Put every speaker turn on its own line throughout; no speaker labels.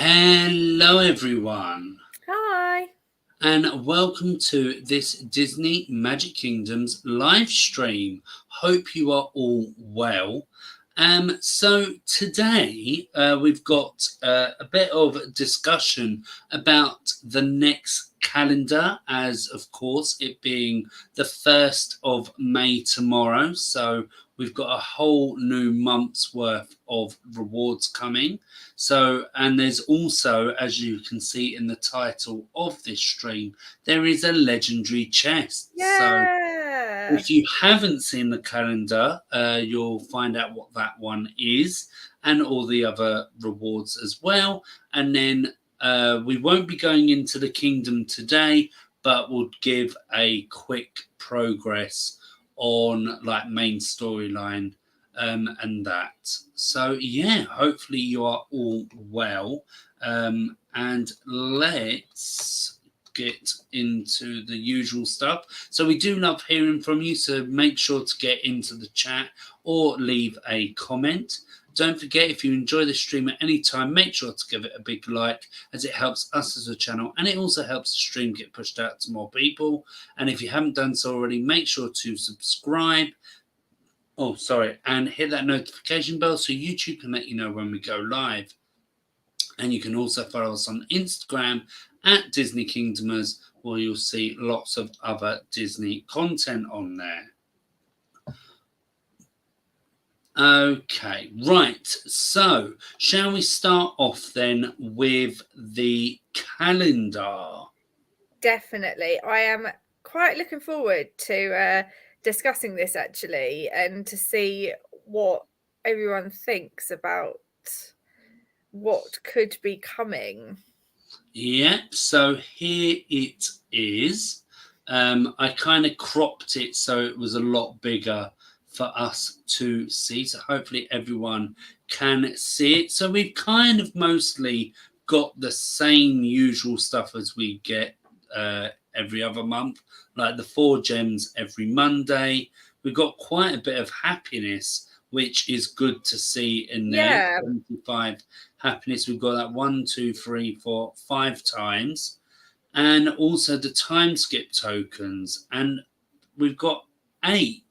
Hello, everyone,
Hi.
and welcome to this Disney Magic Kingdoms live stream. Hope you are all well. So today we've got a bit of discussion about the next calendar, as of course it being the 1st of May tomorrow. So we've got a whole new month's worth of rewards coming. So, and there's also, as you can see in the title of this stream, there is a legendary chest. So,
Yeah.
if you haven't seen the calendar, you'll find out what that one is and all the other rewards as well. And then we won't be going into the kingdom today, but we'll give a quick progress on like main storyline and that. So yeah, hopefully you are all well. And let's get into the usual stuff. So we do love hearing from you. So make sure to get into the chat or leave a comment. Don't forget, if you enjoy the stream at any time, make sure to give it a big like, as it helps us as a channel and it also helps the stream get pushed out to more people. And if you haven't done so already, make sure to subscribe. Oh, sorry, and hit that notification bell so YouTube can let you know when we go live. And you can also follow us on Instagram at Disney Kingdomers, where you'll see lots of other Disney content on there. Okay, right. So, shall we start off then with the calendar?
Definitely. I am quite looking forward to discussing this actually and to see what everyone thinks about what could be coming.
Yep, so here it is. I kind of cropped it so it was a lot bigger for us to see. So hopefully everyone can see it. So we've kind of mostly got the same usual stuff as we get every other month, like the 4 gems every Monday. We've got quite a bit of happiness, which is good to see in there.
Yeah.
25 happiness. We've got that 1, 2, 3, 4, 5 times, and also the time skip tokens. And we've got 8,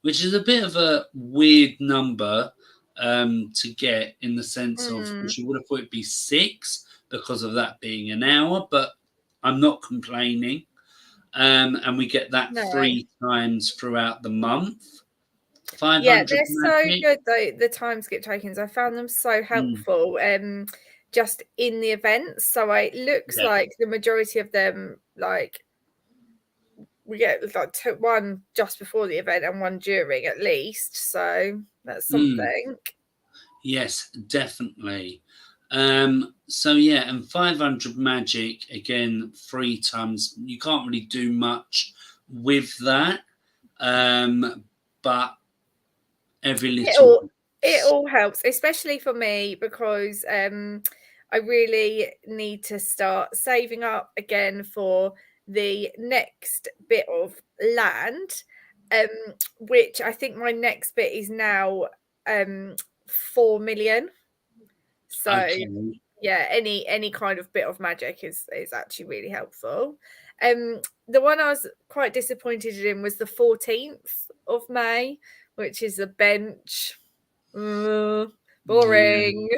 which is a bit of a weird number to get in the sense of, which you would have thought it'd be 6 because of that being an hour, but I'm not complaining. And we get that
No.
3 times throughout the month.
Yeah,
500
they're so
magic.
good though, the time skip tokens. I found them so helpful just in the events. So it looks
Yeah.
like the majority of them like we get like one just before the event and one during at least. So that's something.
Yes, definitely. So yeah, and 500 magic again, 3 times. You can't really do much with that, but every
It
little
all it
helps.
all helps, especially for me because I really need to start saving up again for the next bit of land, um, which I think my next bit is now 4 million. So
Okay.
yeah, any kind of bit of magic is actually really helpful. The one I was quite disappointed in was the 14th of May, which is a bench.
Yeah.
Boring.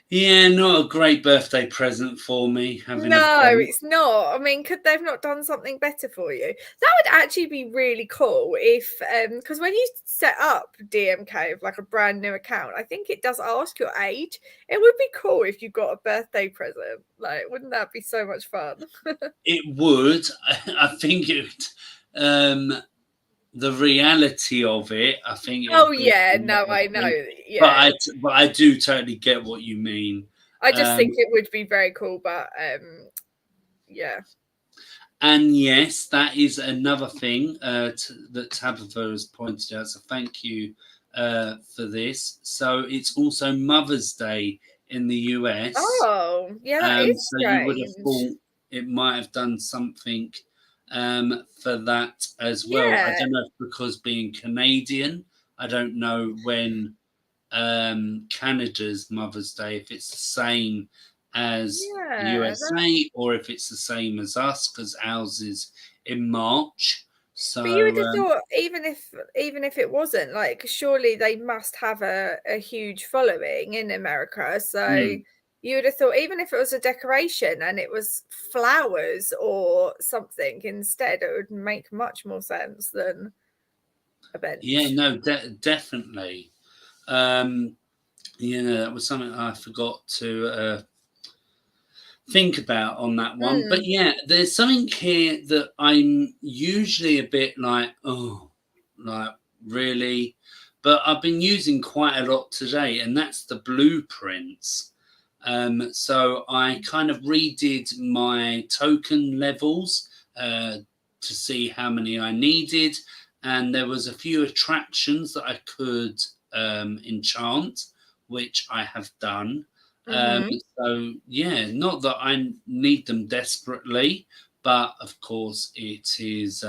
Yeah, not a great birthday present for me having a
No,
bench.
it's not. I mean, could they have not done something better for you? That would actually be really cool if, because when you set up DMK of like a brand new account, I think it does ask your age. It would be cool if you got a birthday present. Like, wouldn't that be so much fun?
It would. I think it. The reality of it, I think it
Oh
would be
yeah,
a lot
no,
of
I know.
things.
Yeah,
But I do totally get what you mean.
I just think
Um,
it would be very cool, but yeah.
and yes, that is another thing that Tabitha has pointed out. So thank you for this. So it's also Mother's Day in the US.
Oh, yeah, that is
So you would have
strange.
thought it might have done something for that as well. I
Yeah.
don't know if because being Canadian, I don't know when Canada's Mother's Day, if it's the same as the
Yeah,
USA or if it's the same as us, because ours is in March.
but you would
So
have thought even if it wasn't, like, surely they must have a huge following in America. So
mm,
you would have thought even if it was a decoration and it was flowers or something instead, it would make much more sense than a
yeah,
bench.
no, definitely. Um, that was something I forgot to think about on that one. But
Mm,
yeah, there's something here that I'm usually a bit like, oh, like really. But I've been using quite a lot today, and that's the blueprints. So I kind of redid my token levels to see how many I needed, and there was a few attractions that I could enchant, which I have done. Um,
mhm.
so yeah, not that I need them desperately, but of course it is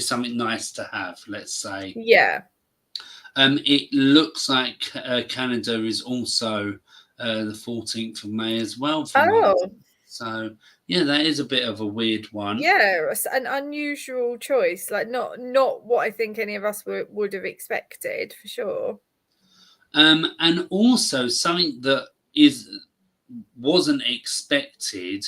something nice to have. Let's say.
Yeah.
It looks like Canada is also the 14th of May as well for Mother's
Oh,
Day. So yeah, that is a bit of a weird one.
yeah, it's an unusual choice, like, not what I think any of us would have expected, for sure.
And also something that is wasn't expected.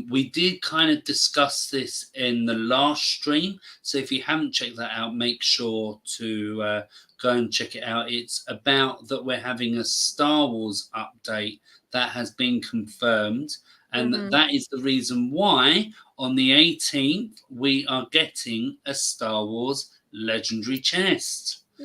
We did kind of discuss this in the last stream. So if you haven't checked that out, make sure to go and check it out. It's about that we're having a Star Wars update that has been confirmed. And
Mhm.
that is the reason why on the 18th we are getting a Star Wars legendary chest to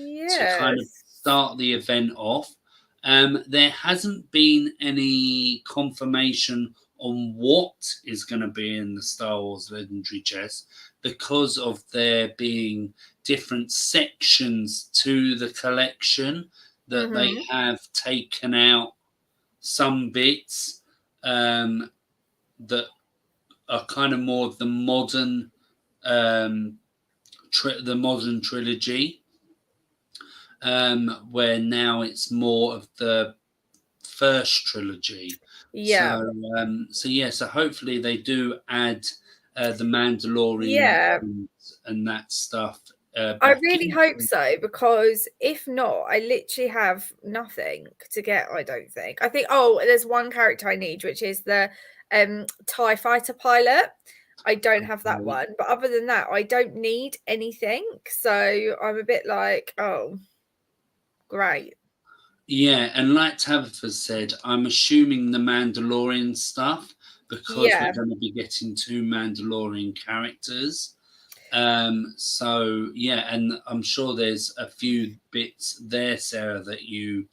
kind of
Yes.
start the event off. There hasn't been any confirmation on what is going to be in the Star Wars Legendary Chest because of there being different sections to the collection that they
Mhm.
have taken out some bits that are kind of more of the modern um, the modern trilogy, where now it's more of the first trilogy.
Yeah.
So yeah, so hopefully they do add the Mandalorian
Yeah.
and that stuff
I
back
really hope
in.
so, because if not, I literally have nothing to get, I don't think. I think, oh, there's one character I need, which is the TIE fighter pilot. I don't have that one, but other than that, I don't need anything. So I'm a bit like, oh, great.
Yeah, and like Tabitha said, I'm assuming the Mandalorian stuff because we're
Yeah.
going to be getting two Mandalorian characters. So yeah, and I'm sure there's a few bits there, Sarah, that you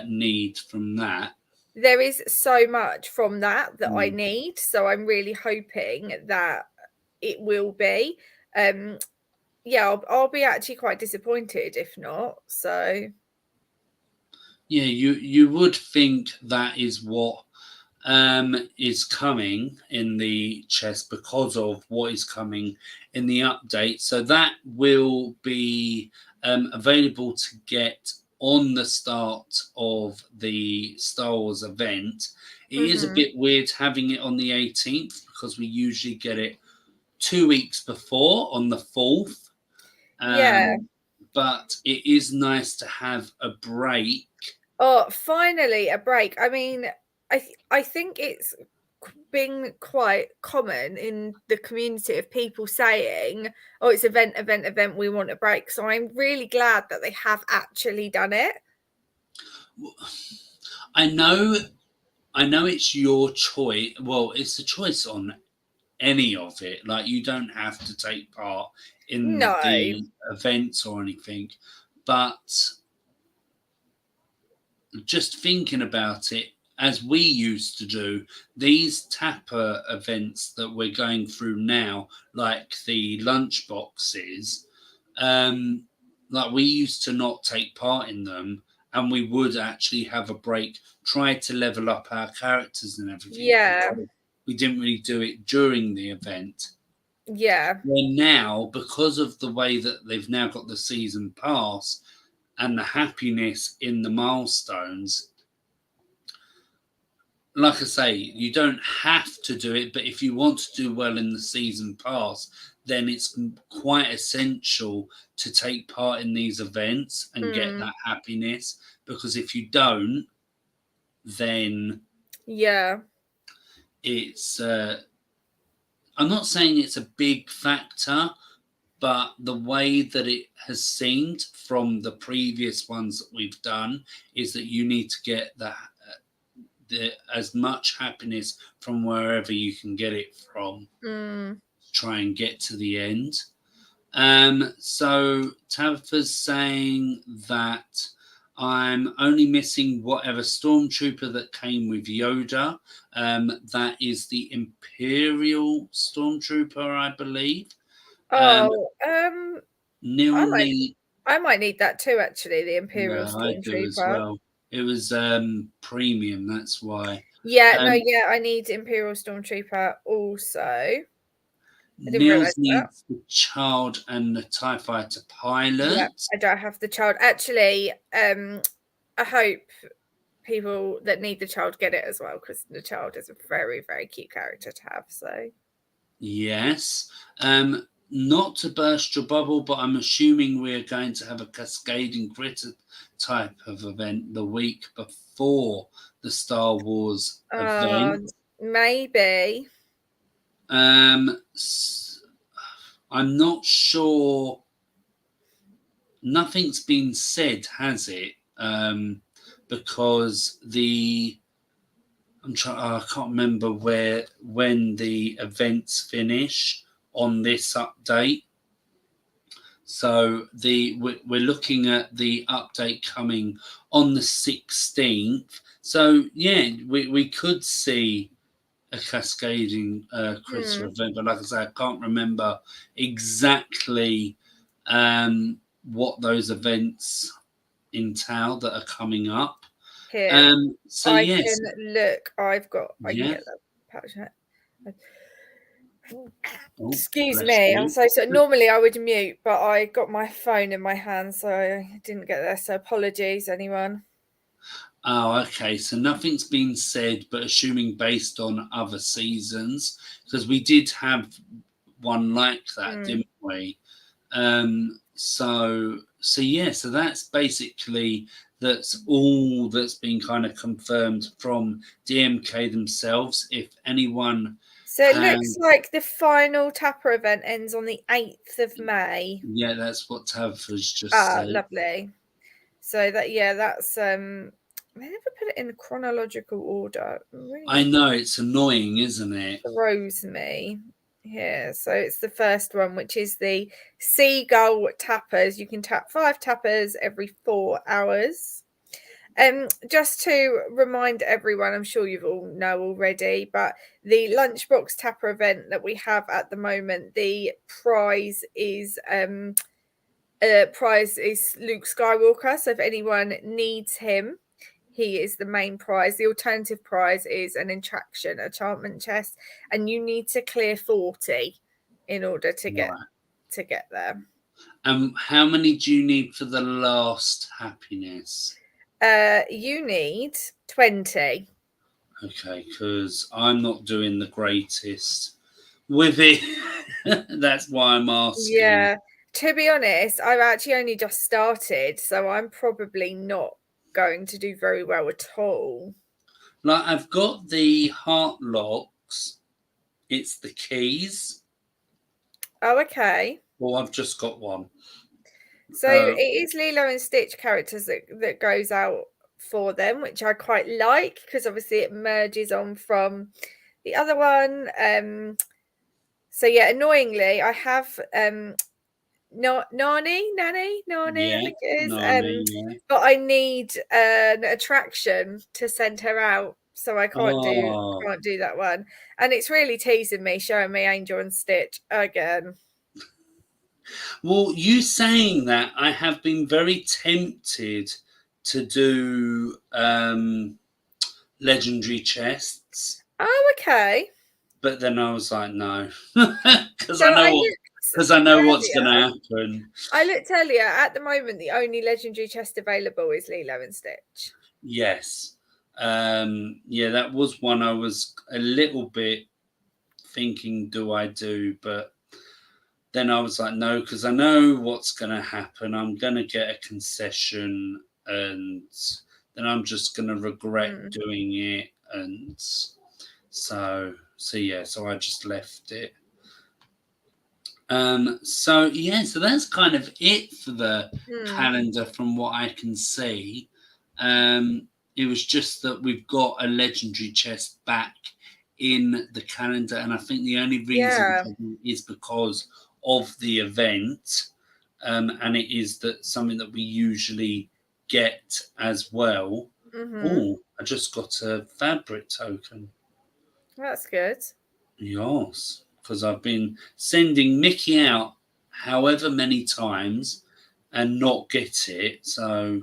need from that.
There is so much from that I
Mm.
need. So I'm really hoping that it will be. Um, yeah, I'll be actually quite disappointed if not. So
Yeah, you would think that is what is coming in the chest because of what is coming in the update. So that will be available to get on the start of the Star Wars event. It is a
mhm.
bit weird having it on the 18th because we usually get it 2 weeks before on the 4th.
Yeah.
Um, but it is nice to have a break.
Oh, finally a break. I mean, I think it's been quite common in the community of people saying, "Oh, it's event, event, event. We want a break." So I'm really glad that they have actually done it.
I know I know it's your choice. Well, it's a choice on any of it. Like you don't have to take part in
No.
the events or anything, but just thinking about it, as we used to do, these Tapper events that we're going through now, like the lunch boxes, um, like we used to not take part in them, and we would actually have a break, try to level up our characters and everything
Yeah.
because we didn't really do it during the event.
Yeah.
Where now, because of the way that they've now got the season pass, and the happiness in the milestones. Like I say, you don't have to do it, but if you want to do well in the season pass, then it's quite essential to take part in these events and get that happiness. Because if you don't, then it's. I'm not saying it's a big factor, but the way that it has seemed from the previous ones that we've done is that you need to get as much happiness from wherever you can get it from. Try and get to the end. So Tabitha's saying that I'm only missing whatever stormtrooper that came with Yoda. That is the Imperial stormtrooper, I believe. Neil
I might need that too, actually, the Imperial
I do as
stormtrooper.
well. It was premium, that's why.
I need Imperial stormtrooper also.
Niels needs the child and the TIE fighter pilot.
Yeah, I don't have the child. Actually, I hope people that need the child get it as well, because the child is a very, very cute character to have. So
yes. Not to burst your bubble, but I'm assuming we're going to have a cascading critter type of event the week before the Star Wars event.
Maybe.
I'm not sure. Nothing's been said, has it? Because I can't remember when the events finish on this update. So we're looking at the update coming on the 16th. So yeah, we could see a cascading critter event, but like I say, I can't remember exactly what those events entail that are coming up.
Here,
so
I can look. I can get that pouch. Excuse me. I'm so normally I would mute, but I got my phone in my hand, so I didn't get there. So apologies, anyone.
Oh, okay. So nothing's been said, but assuming based on other seasons, because we did have one like that, didn't we? So that's basically that's all that's been kind of confirmed from DMK themselves. If anyone,
so it looks like the final Tapper event ends on the 8th of May.
Yeah, that's what Tabitha's just said.
Lovely. So that's I never put it in chronological order. Really,
I know, it's annoying, isn't it?
Throws me. Yeah, so it's the first one, which is the Seagull Tappers. You can tap 5 tappers every 4 hours. Just to remind everyone, I'm sure you all know already, but the Lunchbox Tapper event that we have at the moment, the prize is Luke Skywalker. So if anyone needs him, he is the main prize. The alternative prize is an enchantment chest, and you need to clear 40 in order to get there.
How many do you need for the last happiness?
You need 20.
Okay, because I'm not doing the greatest with it. That's why I'm asking.
Yeah, to be honest, I've actually only just started, so I'm probably not going to do very well at all.
Like, I've got the heart locks. It's the keys.
Oh, okay.
Well, I've just got one.
So it is Lilo and Stitch characters that goes out for them, which I quite like, because obviously it merges on from the other one. So yeah, annoyingly, I have Nani, I think it is. But I need an attraction to send her out, so I can't do that one. And it's really teasing me, showing me Angel and Stitch again.
Well, you saying that, I have been very tempted to do legendary chests.
Oh, okay.
But then I was like, no, because I know what because I know what's going to happen.
I looked earlier. At the moment, the only legendary chest available is Lilo and Stitch.
Yes. Yeah, that was one I was a little bit thinking, do I do? But then I was like, no, because I know what's going to happen. I'm going to get a concession, and then I'm just going to regret doing it. And so yeah, so I just left it. So that's kind of it for the calendar from what I can see. It was just that we've got a legendary chest back in the calendar, and I think the only reason is because of the event, and it is that something that we usually get as well. Oh, I just got a fabric token.
That's good.
Yes, because I've been sending Mickey out however many times and not get it. So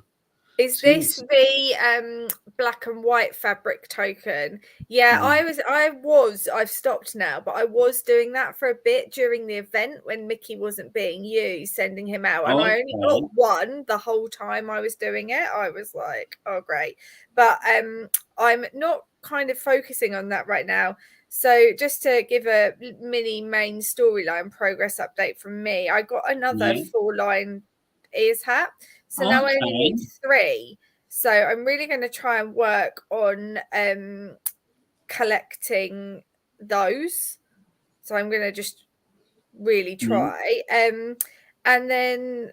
is this the black and white fabric token? Yeah, I've stopped now, but I was doing that for a bit during the event when Mickey wasn't being used, sending him out. And I only got one the whole time I was doing it. I was like, oh great. But I'm not kind of focusing on that right now. So just to give a mini main storyline progress update from me, I got another 4-line ears hat. So now I only need 3. So I'm really going to try and work on collecting those. So I'm going to just really try. And then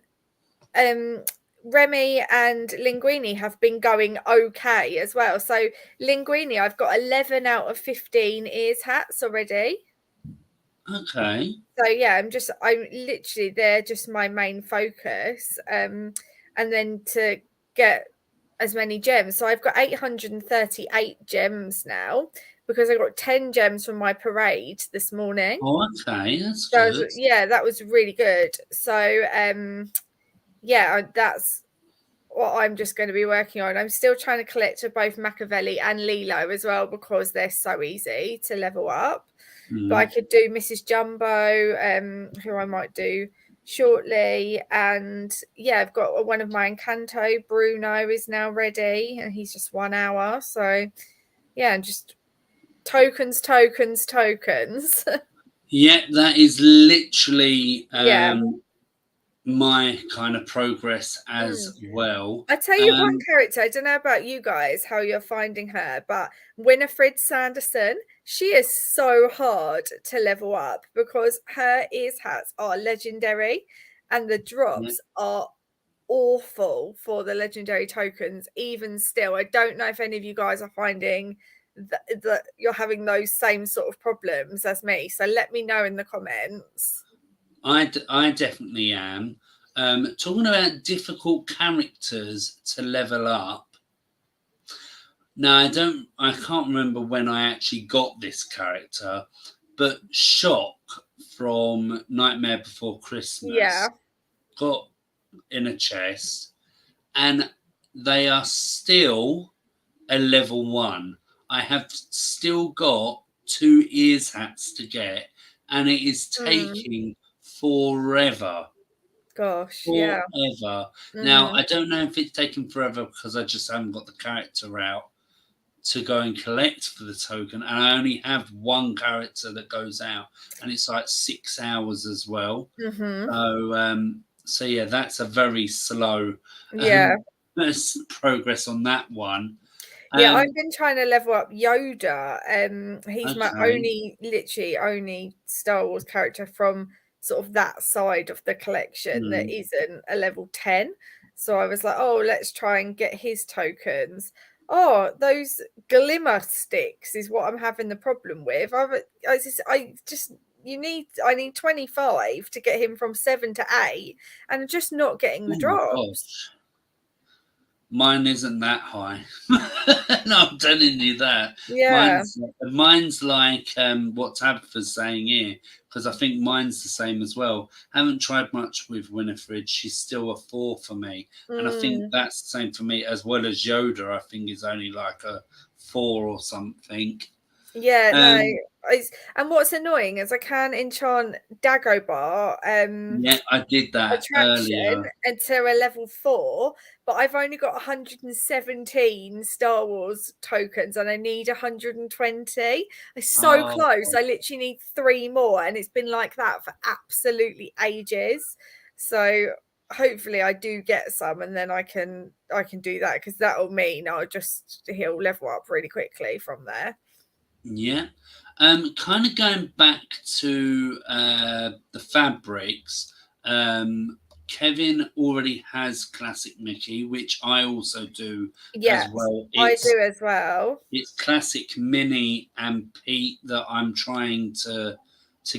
Remy and Linguini have been going okay as well. So Linguini, I've got 11 out of 15 ears hats already.
Okay.
So yeah, I'm literally, they're just my main focus. And then to get as many gems. So I've got 838 gems now because I got 10 gems from my parade this morning.
Oh, okay, that's good.
Yeah, that was really good. So yeah, that's what I'm just going to be working on. I'm still trying to collect both Machiavelli and Lilo as well because they're so easy to level up. But I could do Mrs. Jumbo, who I might do shortly. And yeah, I've got one of my Encanto. Bruno is now ready and he's just 1 hour. So yeah, just tokens.
Yeah, that is literally my kind of progress as well.
I tell you one character, I don't know about you guys, how you're finding her, but Winifred Sanderson, she is so hard to level up because her ears hats are legendary and the drops are awful for the legendary tokens. Even still, I don't know if any of you guys are finding that you're having those same sort of problems as me. So let me know in the comments.
I definitely am. Talking about difficult characters to level up. Now I can't remember when I actually got this character, but Shock from Nightmare Before Christmas got in a chest, and they are still a level 1. I have still got 2 ears hats to get, and it is taking forever.
Gosh,
forever. Now I don't know if it's taken forever because I just haven't got the character out to go and collect for the token, and I only have one character that goes out, and it's like 6 hours as well. So yeah, that's a very slow progress on that one.
Yeah, I've been trying to level up Yoda. He's my literally only Star Wars character from sort of that side of the collection that isn't a level 10. So I was like, oh, let's try and get his tokens. Oh, those glimmer sticks is what I'm having the problem with. I need 25 to get him from 7 to 8, and I'm just not getting the drops.
Mine isn't that high. No, I'm telling you that.
Yeah.
Mine's like what Tabitha's saying here, because I think mine's the same as well. Haven't tried much with Winifred. She's still a 4 for me. And I think that's the same for me, as well as Yoda, I think is only like a 4 or something.
Yeah, no, And what's annoying is I can enchant Dagobah
Yeah, I did that
attraction
earlier.
until a level 4, but I've only got 117 Star Wars tokens and I need 120. It's so
Oh,
close. I literally need 3 more, and it's been like that for absolutely ages. So hopefully I do get some, and then I can do that, because that'll mean he'll level up really quickly from there.
yeah. Kind of going back to the fabrics. Kevin already has classic Mickey, which I also do as
Yes,
well.
I do as well.
It's classic Minnie and Pete that I'm trying to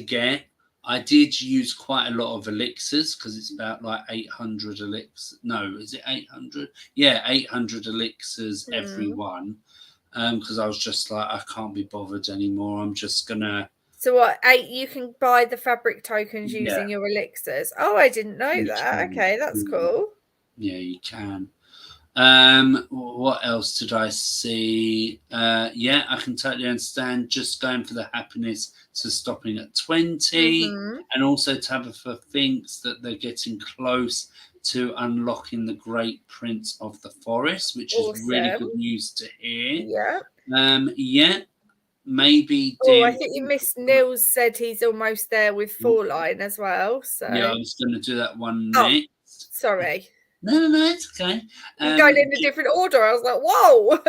get. I did use quite a lot of elixirs because it's about like 800 elixirs. No, is it 800? Yeah, 800 elixirs every
Mm.
one. Because I was just like, I can't be bothered anymore. I'm just gonna.
So what, 8, you can buy the fabric tokens
Yeah,
using your elixirs? Oh, I didn't know
you
that.
can.
Okay, that's cool.
Yeah, you can. What else did I see? Yeah, I can totally understand just going for the happiness to stopping at 20,
Mm-hmm.
and also Tabitha thinks that they're getting close to unlocking the Great Prince of the Forest, which is really
Awesome.
good news to hear.
Yeah.
Yeah, maybe
Oh, I
DM.
think you missed Nils said he's almost there with 4-line as well.
Yeah, I
So,
was going to do that one
oh,
next.
sorry.
No, it's okay.
You're going in a different order. I was like, whoa.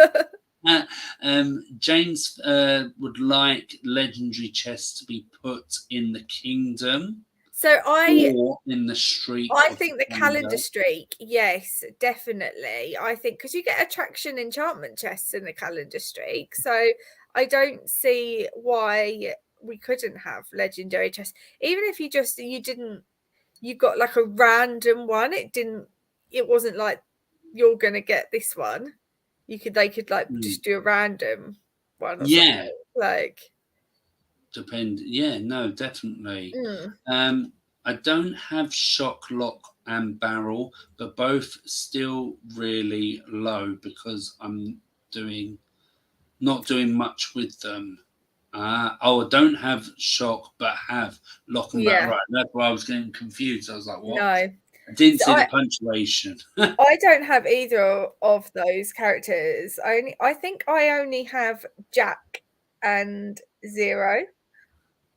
James would like legendary chests to be put in the kingdom
So
or in the streak
I
of the
think the calendar
calendar.
streak, yes, definitely. I think because you get attraction enchantment chests in the calendar streak, so I don't see why we couldn't have legendary chests. Even if you got like a random one. It wasn't like you're gonna get this one. They could like
Mm.
just do a random one or
Yeah,
something. Like,
Yeah, no, definitely.
mm,
I don't have shock, lock, and barrel, but both still really low because I'm doing not doing much with them. I don't have shock, but have lock and barrel.
yeah,
Right, that's why I was getting confused. I was like, what?
no.
I didn't
So
see the punctuation.
I don't have either of those characters. I think I only have Jack and Zero.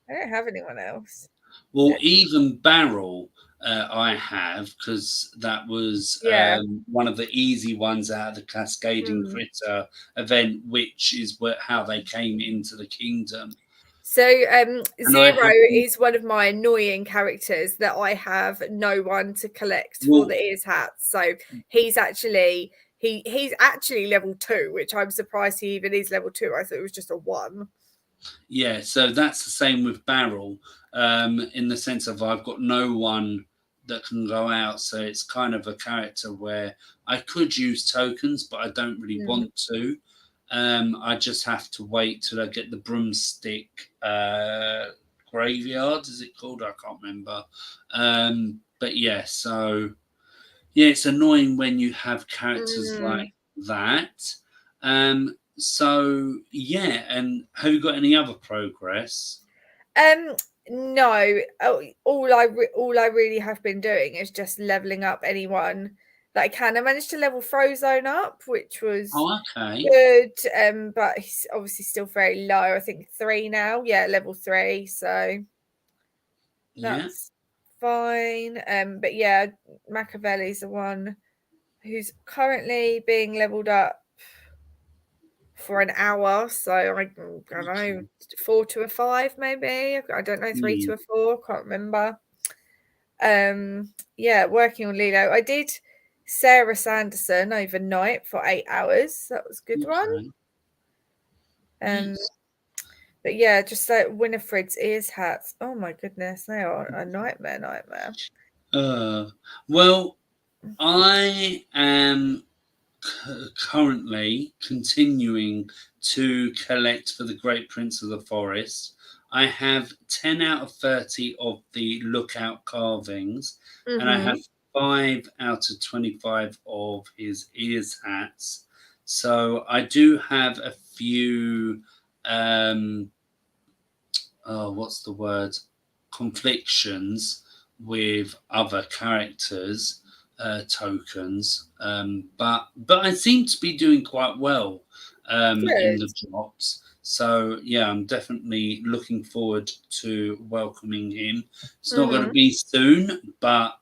I don't have anyone else.
Well, even barrel, I have because that was
Yeah.
one of the easy ones out of the Cascading
Mm.
Critter event, which is how they came into the kingdom.
So
And I
Zero
have,
is one of my annoying characters that I have no one to collect for
well,
the ears hats. So he's actually he's actually level 2, which I'm surprised he even is level 2. I thought it was just a 1.
yeah, so that's the same with barrel, in the sense of I've got no one that can go out. So it's kind of a character where I could use tokens, but I don't really
Mm.
want to. I just have to wait till I get the broomstick graveyard. Is it called? I can't remember. But yeah, so yeah, it's annoying when you have characters
Mm.
like that. So yeah, and have you got any other progress?
Um, no. All I really have been doing is just leveling up anyone that I can. I managed to level Frozone up, which was
Oh, okay.
good. But he's obviously still very low. I think 3 now. Yeah, level 3. So
Yeah.
that's fine. But yeah, Machiavelli's the one who's currently being leveled up for an hour. So I don't know,
Okay.
4 to a 5 maybe. I don't know, 3 to
Mm,
a 4. Can't remember. Yeah, working on Lilo. I did Sarah Sanderson overnight for 8 hours. That was a good one.
okay.
Um,
Nice.
but yeah, just like Winifred's ears hats. Oh my goodness, they are a nightmare.
Well, I am currently continuing to collect for the Great Prince of the Forest. I have 10 out of 30 of the lookout carvings, and I
Mm-hmm.
have 5 out of 25 of his ears hats. So I do have a few what's the word? Conflictions with other characters tokens, but I seem to be doing quite well in
Good.
the drops. So yeah, I'm definitely looking forward to welcoming him. It's not going to be soon, but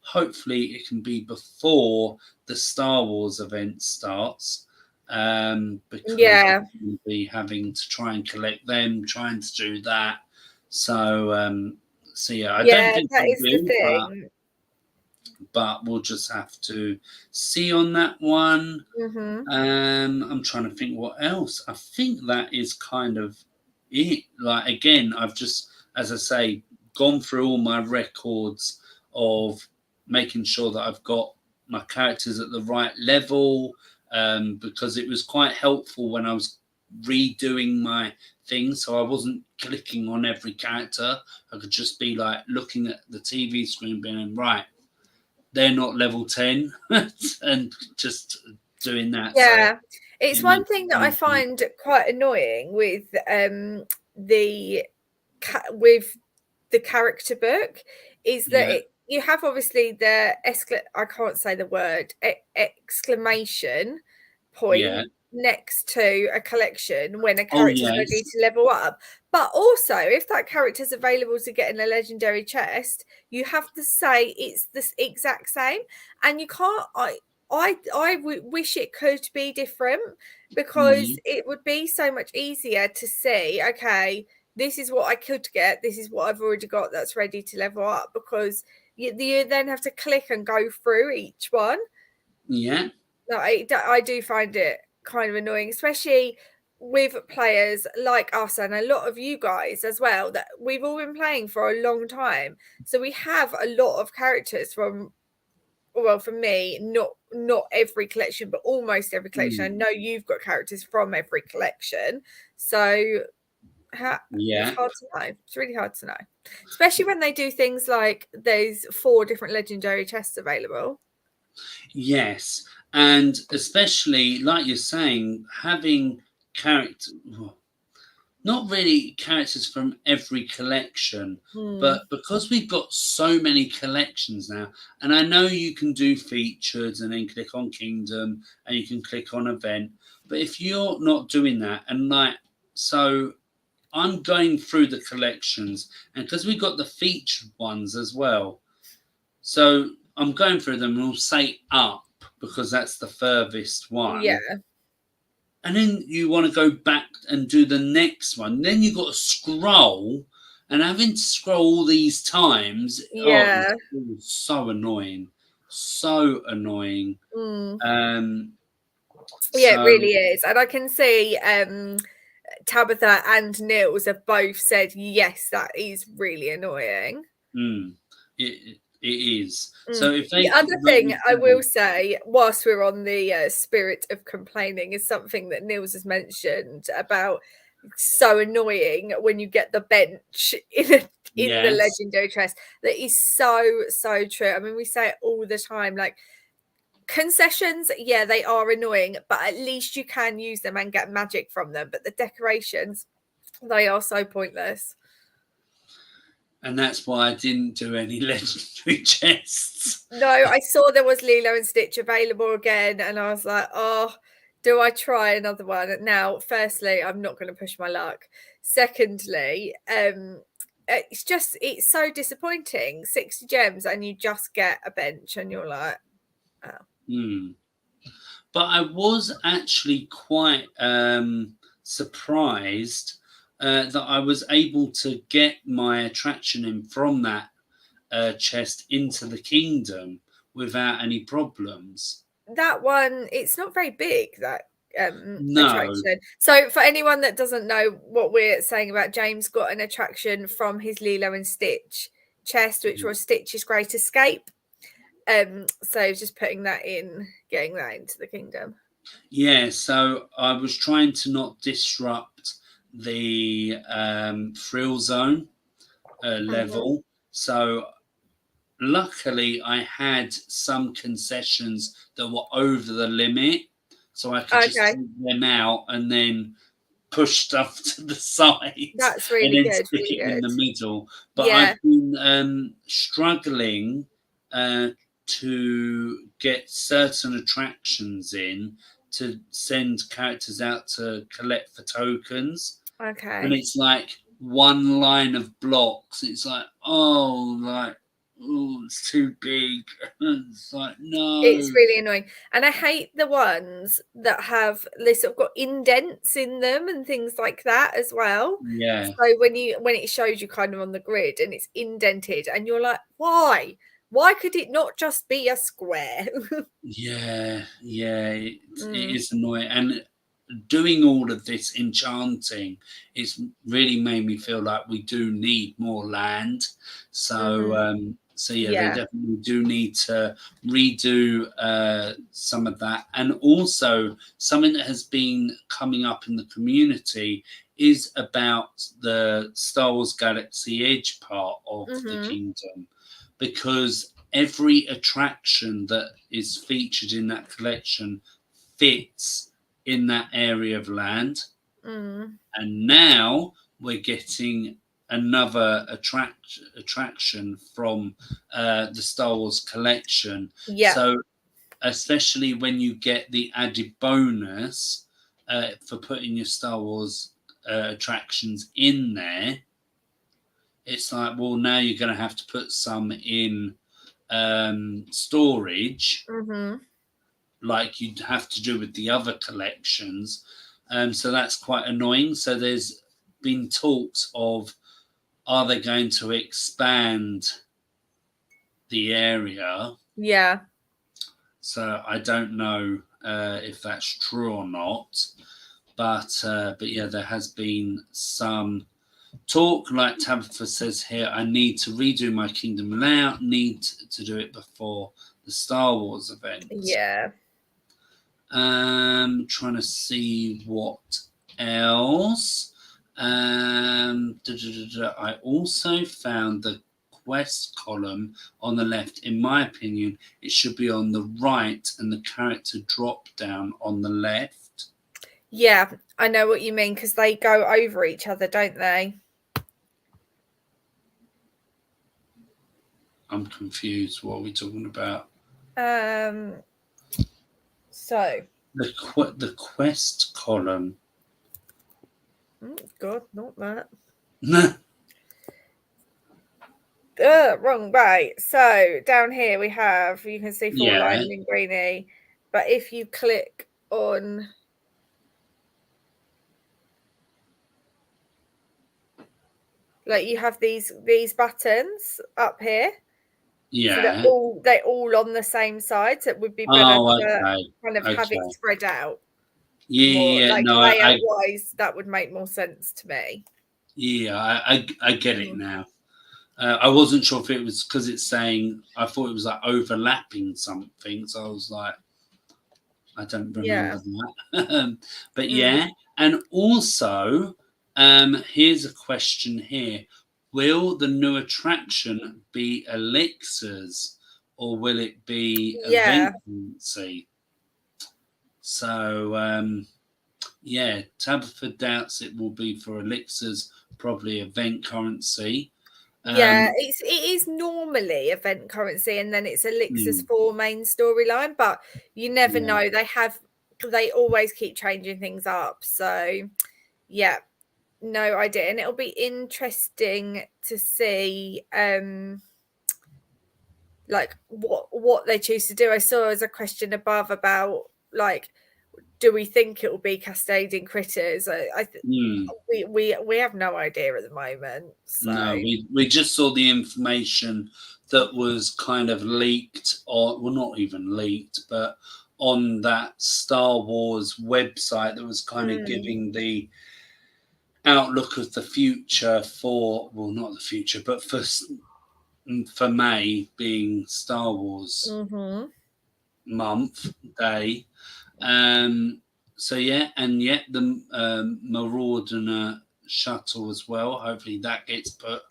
hopefully it can be before the Star Wars event starts. Because
Yeah.
we'll be having to try and collect them, trying to do that. So yeah, I don't
Yeah,
think
that
I
is the
will,
thing.
but we'll just have to see on that one. I'm trying to think what else. I think that is kind of it. Like again, I've just, as I say, gone through all my records of making sure that I've got my characters at the right level, because it was quite helpful when I was redoing my thing. So I wasn't clicking on every character. I could just be like looking at the TV screen, being right, they're not level 10, and just doing that. So
Yeah, it's
it
one
makes
thing that I
it easy.
find quite annoying with the with the character book is that
Yeah,
you have obviously the I can't say the word exclamation
yeah.
point next to a collection when a
Oh,
character's ready
yes.
to level up. But also, if that character's available to get in a legendary chest, you have to say it's the exact same, and you can't. Wish it could be different because
Mm,
it would be so much easier to see. Okay, this is what I could get. This is what I've already got that's ready to level up because you then have to click and go through each one.
yeah,
No, I do find it kind of annoying, especially with players like us and a lot of you guys as well, that we've all been playing for a long time. So we have a lot of characters from, well, for me, not every collection, but almost every collection. I
mm,
know you've got characters from every collection. So it's
yeah,
hard to know. It's really hard to know, especially when they do things like there's 4 different legendary chests available.
yes. And especially, like you're saying, having character, well, not really characters from every collection,
Hmm.
but because we've got so many collections now, and I know you can do featured and then click on Kingdom and you can click on event, but if you're not doing that, and like, so I'm going through the collections, and because we got the featured ones as well, so I'm going through them and we'll say up because that's the furthest one.
Yeah.
And then you want to go back and do the next one. Then you've got to scroll, and having to scroll all these times,
Yeah.
it was so annoying. So annoying.
Mm.
Um,
Yeah, it
so,
really is. And I can see Tabitha and Nils have both said, yes, that is really annoying.
mm, it is.
Mm.
So if
The
they,
other
like
thing
you
I will
say,
say, whilst we're on the spirit of complaining, is something that Nils has mentioned about so annoying when you get the bench in the
yes,
legendary chest. That is so true. I mean, we say it all the time. Like concessions, yeah, they are annoying, but at least you can use them and get magic from them. But the decorations, they are so pointless.
and that's why I didn't do any legendary chests.
No, I saw there was Lilo and Stitch available again, and I was like, oh, do I try another one? Now, firstly, I'm not going to push my luck. Secondly, it's so disappointing. 60 gems, and you just get a bench, and you're like, oh.
Hmm. But I was actually quite surprised that I was able to get my attraction in from that chest into the kingdom without any problems.
That one, it's not very big, that
No.
attraction. So for anyone that doesn't know what we're saying about, James got an attraction from his Lilo and Stitch chest, which was Stitch's Great Escape. So just putting that in, getting that into the kingdom.
Yeah, so I was trying to not disrupt the thrill zone level. So luckily, I had some concessions that were over the limit, so I could just
Okay.
take them out and then push stuff to the side
That's
and
really
then
good.
stick
Really
it in the
good.
middle. But
Yeah.
I've been struggling to get certain attractions in to send characters out to collect for tokens. And
Okay.
it's like one line of blocks. It's like, oh, it's too big. It's like, no.
It's really annoying. And I hate the ones that have this sort of got indents in them and things like that as well.
Yeah.
So when it shows you kind of on the grid and it's indented and you're like, why? Why could it not just be a square?
Yeah, it
Mm,
is annoying. And doing all of this enchanting, it's really made me feel like we do need more land. So,
mhm.
so yeah, they
Yeah.
definitely do need to redo some of that. And also, something that has been coming up in the community is about the Star Wars Galaxy Edge part of the
Mhm.
kingdom, because every attraction that is featured in that collection fits in that area of land.
Mm.
And now we're getting another attraction from the Star Wars collection.
Yeah.
So, especially when you get the added bonus for putting your Star Wars attractions in there, it's like, well, now you're going to have to put some in storage,
Mhm.
like you'd have to do with the other collections. So that's quite annoying. So there's been talks of, are they going to expand the area?
Yeah.
So I don't know if that's true or not. But yeah, there has been some talk. Like Tabitha says here, I need to redo my kingdom layout. Need to do it before the Star Wars event.
Yeah.
Trying to see what else. I also found the quest column on the left. In my opinion, it should be on the right and the character drop down on the left.
Yeah. I know what you mean because they go over each other, don't they?
I'm confused. What are we talking about?
So.
The quest column.
God, not that.
No.
Wrong, right. So down here we have, you can see four
Yeah.
lines in greeny, but if you click on like you have these buttons up here.
Yeah.
So they're all on the same side. So it would be better to kind of have it spread out. More,
Yeah.
like
No,
layout wise, that would make more sense to me.
Yeah, I get it now. I wasn't sure if it was because it's saying, I thought it was like overlapping something. So I was like, I don't remember that. But yeah. And also, here's a question here. Will the new attraction be elixirs or will it be event currency? So, yeah, Tabitha doubts it will be for elixirs, probably event currency.
It is normally event currency and then it's elixirs for main storyline, but you never know. They always keep changing things up. So yeah, no idea. And it'll be interesting to see like what they choose to do. I saw as a question above about like, do we think it will be cascading critters? We have no idea at the moment. So.
No, we just saw the information that was kind of leaked, or well, not even leaked, but on that Star Wars website that was kind of giving the outlook of the future for, well, not the future, but for May being Star Wars month day. So yeah, and yet the Marauder shuttle as well. Hopefully that gets put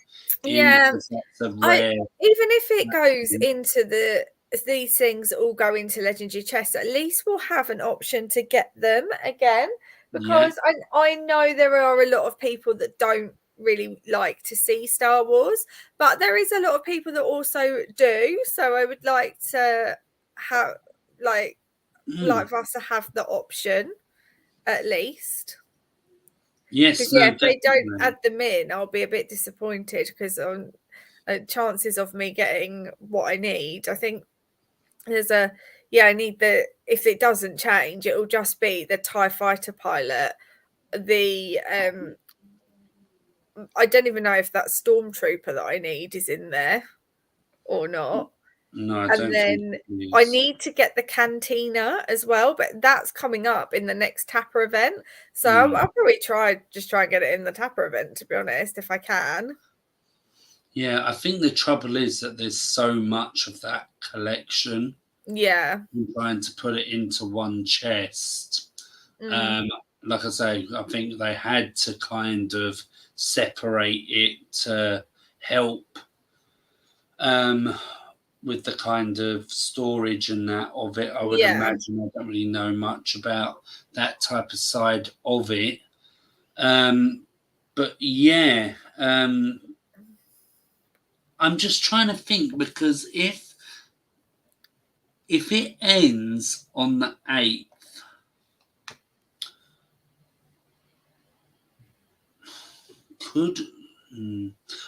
in because that's a rare.
Even if it goes into these things all go into legendary chests, at least we'll have an option to get them again. because I know there are a lot of people that don't really like to see Star Wars, but there is a lot of people that also do. So I would like to have like for us to have the option at least.
Yes,
Yeah,
no,
if they don't
definitely.
add them in, I'll be a bit disappointed because chances of me getting what I need, I think there's I need if it doesn't change, it will just be the TIE fighter pilot, the I don't even know if that stormtrooper that I need is in there or not.
No, I
And
don't think
then
it
I
is.
need to get the cantina as well, but that's coming up in the next Tapper event. So I'll probably try and get it in the Tapper event, to be honest, if I can.
Yeah, I think the trouble is that there's so much of that collection.
Yeah.
I'm trying to put it into one chest. Like I say, I think they had to kind of separate it to help with the kind of storage and that of it. I would imagine. I don't really know much about that type of side of it. But yeah, I'm just trying to think, because if it ends on the 8th,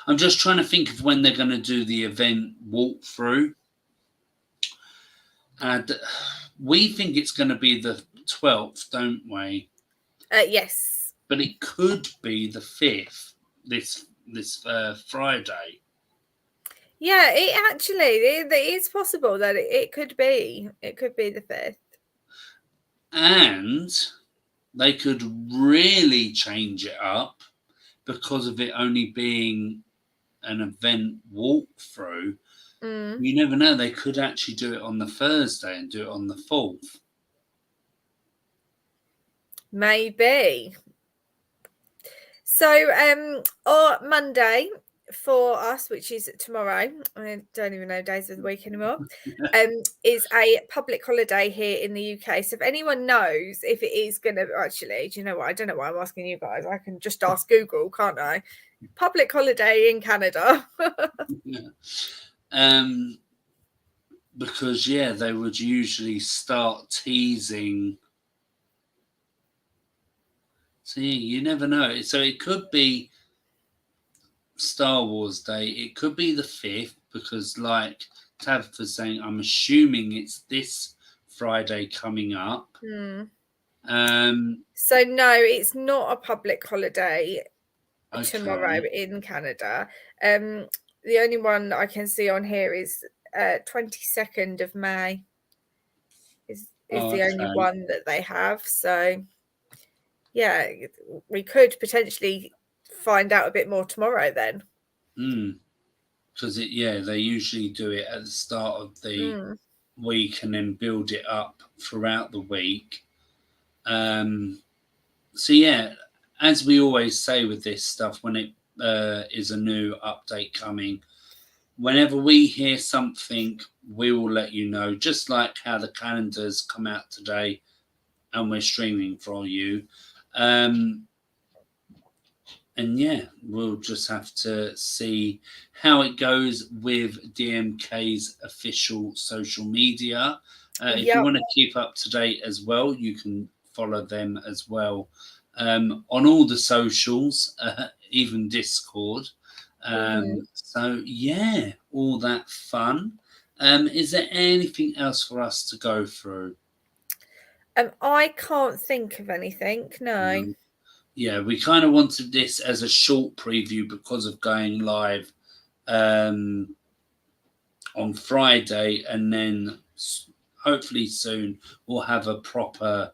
I'm just trying to think of when they're going to do the event walkthrough. And we think it's going to be the 12th, don't we?
Yes.
But it could be the 5th, this Friday.
Yeah, it is possible that it could be the 5th.
And they could really change it up because of it only being an event walkthrough. You never know, they could actually do it on the Thursday and do it on the 4th.
Maybe. So or Monday for us, which is tomorrow, I don't even know days of the week anymore, is a public holiday here in the UK. So if anyone knows if it is going to actually, do you know what? I don't know why I'm asking you guys. I can just ask Google, can't I? Public holiday in Canada.
Because they would usually start teasing. So you never know. So it could be Star Wars Day. It could be the 5th, because like Tabitha's saying, I'm assuming it's this Friday coming up.
So no, it's not a public holiday tomorrow in Canada. The only one I can see on here is 22nd of May is the only one that they have. So yeah, we could potentially find out a bit more tomorrow then.
Because they usually do it at the start of the week and then build it up throughout the week. So as we always say with this stuff, when it is a new update coming, whenever we hear something, we will let you know, just like how the calendars come out today and we're streaming for you. And we'll just have to see how it goes with DMK's official social media. If you want to keep up to date as well, you can follow them as well on all the socials, even Discord. So all that fun. Is there anything else for us to go through?
I can't think of anything. No.
We kind of wanted this as a short preview because of going live on Friday, and then hopefully soon we'll have a proper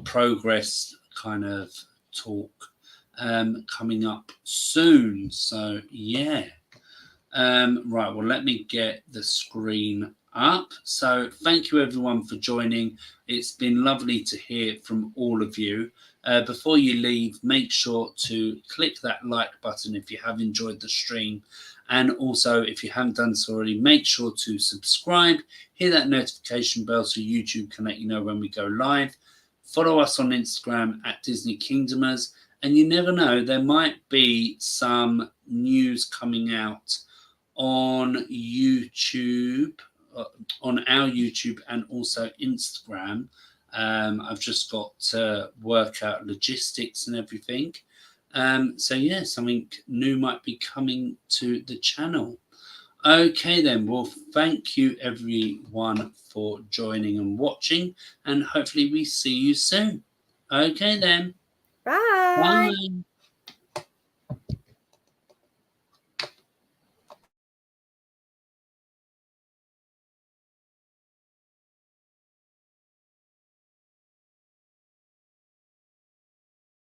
progress kind of talk coming up soon. So right, well, let me get the screen up. So thank you everyone for joining. It's been lovely to hear from all of you. Before you leave, make sure to click that like button if you have enjoyed the stream, and also if you haven't done so already, make sure to subscribe, hit that notification bell so YouTube can let you know when we go live. Follow us on Instagram at Disney Kingdomers. And you never know, there might be some news coming out on YouTube, on our YouTube and also Instagram. I've just got to work out logistics and everything. So yeah, something new might be coming to the channel. Okay then, well, thank you everyone for joining and watching, and hopefully we see you soon. Okay then.
Bye.
Bye.